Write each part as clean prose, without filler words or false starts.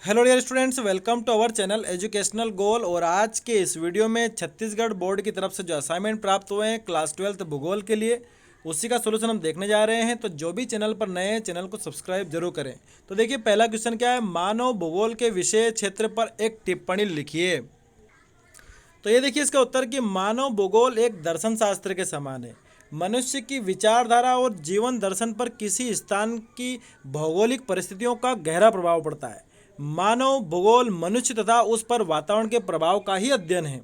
Hello dear students, welcome to our channel educational goal. और आज के इस वीडियो में छत्तीसगढ़ बोर्ड की तरफ से जो असाइनमेंट प्राप्त हुए हैं क्लास 12 भूगोल के लिए, उसी का सोल्यूशन हम देखने जा रहे हैं। तो जो भी चैनल पर नए हैं, चैनल को सब्सक्राइब जरूर करें। तो देखिए, पहला क्वेश्चन क्या है। मानव भूगोल के विषय क्षेत्र पर एक टिप्पणी लिखिए। तो ये देखिए इसका उत्तर कि मानव भूगोल एक दर्शन शास्त्र के समान है। मनुष्य की विचारधारा और जीवन दर्शन पर किसी स्थान की भौगोलिक परिस्थितियों का गहरा प्रभाव पड़ता है। मानव भूगोल मनुष्य तथा उस पर वातावरण के प्रभाव का ही अध्ययन है।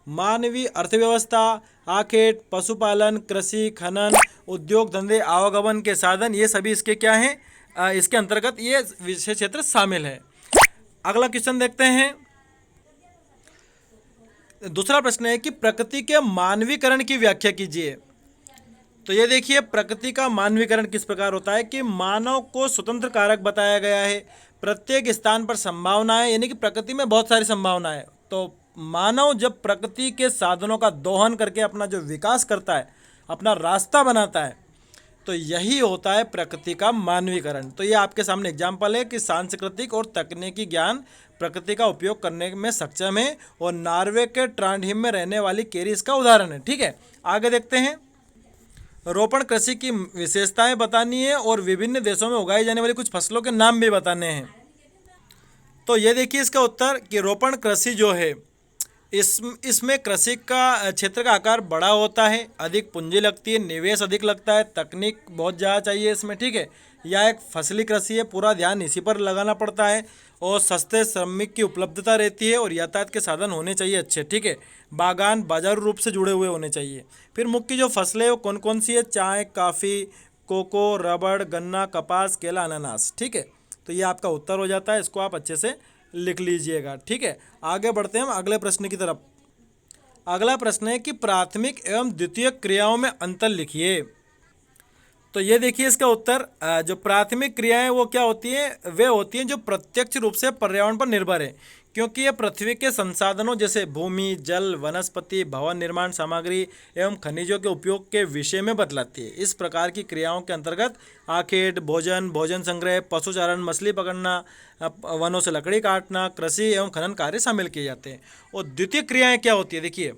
मानवीय अर्थव्यवस्था, आखेट, पशुपालन, कृषि, खनन, उद्योग धंधे, आवागमन के साधन, ये सभी इसके क्या हैं, इसके अंतर्गत ये विषय क्षेत्र शामिल है। अगला क्वेश्चन देखते हैं। दूसरा प्रश्न है कि प्रकृति के मानवीकरण की व्याख्या कीजिए। तो ये देखिए, प्रकृति का मानवीकरण किस प्रकार होता है कि मानव को स्वतंत्र कारक बताया गया है। प्रत्येक स्थान पर संभावनाएं, यानी कि प्रकृति में बहुत सारी संभावनाएं। तो मानव जब प्रकृति के साधनों का दोहन करके अपना जो विकास करता है, अपना रास्ता बनाता है, तो यही होता है प्रकृति का मानवीकरण। तो ये आपके सामने एग्जाम्पल है कि सांस्कृतिक और तकनीकी ज्ञान प्रकृति का उपयोग करने में सक्षम है। और नॉर्वे के ट्रांडहिम में रहने वाली केरी इसका उदाहरण है। ठीक है, आगे देखते हैं। रोपण कृषि की विशेषताएं बतानी है और विभिन्न देशों में उगाई जाने वाली कुछ फसलों के नाम भी बताने हैं। तो ये देखिए इसका उत्तर कि रोपण कृषि जो है, इसमें कृषि का क्षेत्र का आकार बड़ा होता है, अधिक पूंजी लगती है, निवेश अधिक लगता है, तकनीक बहुत ज़्यादा चाहिए इसमें। ठीक है, यह एक फसली कृषि है, पूरा ध्यान इसी पर लगाना पड़ता है। और सस्ते श्रमिक की उपलब्धता रहती है और यातायात के साधन होने चाहिए अच्छे। ठीक है, बागान बाजारू रूप से जुड़े हुए होने चाहिए। फिर मुख्य जो फसलें वो कौन कौन सी है, चाय, कॉफ़ी, कोको, रबड़, गन्ना, कपास, केला, अनानास। ठीक है, तो ये आपका उत्तर हो जाता है, इसको आप अच्छे से लिख लीजिएगा। ठीक है, आगे बढ़ते हैं हम अगले प्रश्न की तरफ। अगला प्रश्न है कि प्राथमिक एवं द्वितीयक क्रियाओं में अंतर लिखिए। तो ये देखिए इसका उत्तर, जो प्राथमिक क्रियाएं वो क्या होती हैं, वे होती हैं जो प्रत्यक्ष रूप से पर्यावरण पर निर्भर है, क्योंकि ये पृथ्वी के संसाधनों जैसे भूमि, जल, वनस्पति, भवन निर्माण सामग्री एवं खनिजों के उपयोग के विषय में बतलाती है। इस प्रकार की क्रियाओं के अंतर्गत आखेट, भोजन, भोजन संग्रह, पशुचारण, मछली पकड़ना, वनों से लकड़ी काटना, कृषि एवं खनन कार्य शामिल किए जाते हैं। और द्वितीय क्रियाएं क्या होती है, देखिए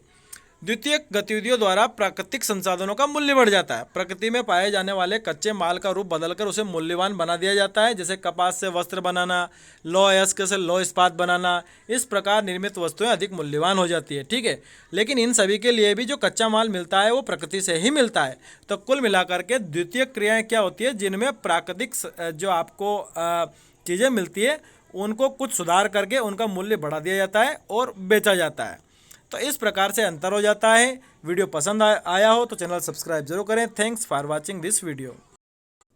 द्वितीय गतिविधियों द्वारा प्राकृतिक संसाधनों का मूल्य बढ़ जाता है। प्रकृति में पाए जाने वाले कच्चे माल का रूप बदलकर उसे मूल्यवान बना दिया जाता है, जैसे कपास से वस्त्र बनाना, लौह अयस्क से लौह इस्पात बनाना। इस प्रकार निर्मित वस्तुएं अधिक मूल्यवान हो जाती है। ठीक है, लेकिन इन सभी के लिए भी जो कच्चा माल मिलता है वो प्रकृति से ही मिलता है। तो कुल मिलाकर के द्वितीय क्रियाएं क्या होती है, जिनमें प्राकृतिक जो आपको चीज़ें मिलती है उनको कुछ सुधार करके उनका मूल्य बढ़ा दिया जाता है और बेचा जाता है। तो इस प्रकार से अंतर हो जाता है। वीडियो पसंद आया हो तो चैनल सब्सक्राइब जरूर करें। Thanks for watching this video.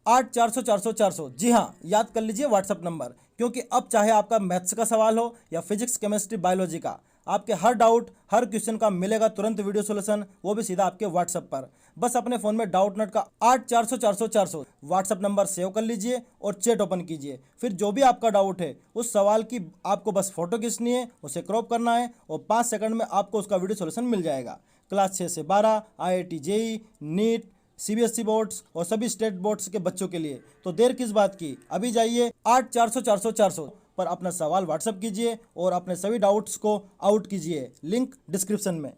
8400 जी हाँ, याद कर लीजिए व्हाट्सअप नंबर, क्योंकि अब चाहे आपका मैथ्स का सवाल हो या फिजिक्स, केमिस्ट्री, बायोलॉजी का, आपके हर डाउट, हर क्वेश्चन का मिलेगा तुरंत वीडियो सोल्यूशन, वो भी सीधा आपके व्हाट्सएप पर। बस अपने फ़ोन में डाउट नट का 8400 व्हाट्सअप नंबर सेव कर लीजिए और चैट ओपन कीजिए। फिर जो भी आपका डाउट है उस सवाल की आपको बस फोटो खींचनी है, उसे क्रॉप करना है और 5 सेकंड में आपको उसका वीडियो सोल्यूशन मिल जाएगा। क्लास 6 से 12, IIT JEE, NEET, CBSE boards और सभी स्टेट बोर्ड्स के बच्चों के लिए। तो देर किस बात की, अभी जाइए 8400 पर अपना सवाल व्हाट्सएप कीजिए और अपने सभी डाउट्स को आउट कीजिए। लिंक डिस्क्रिप्शन में।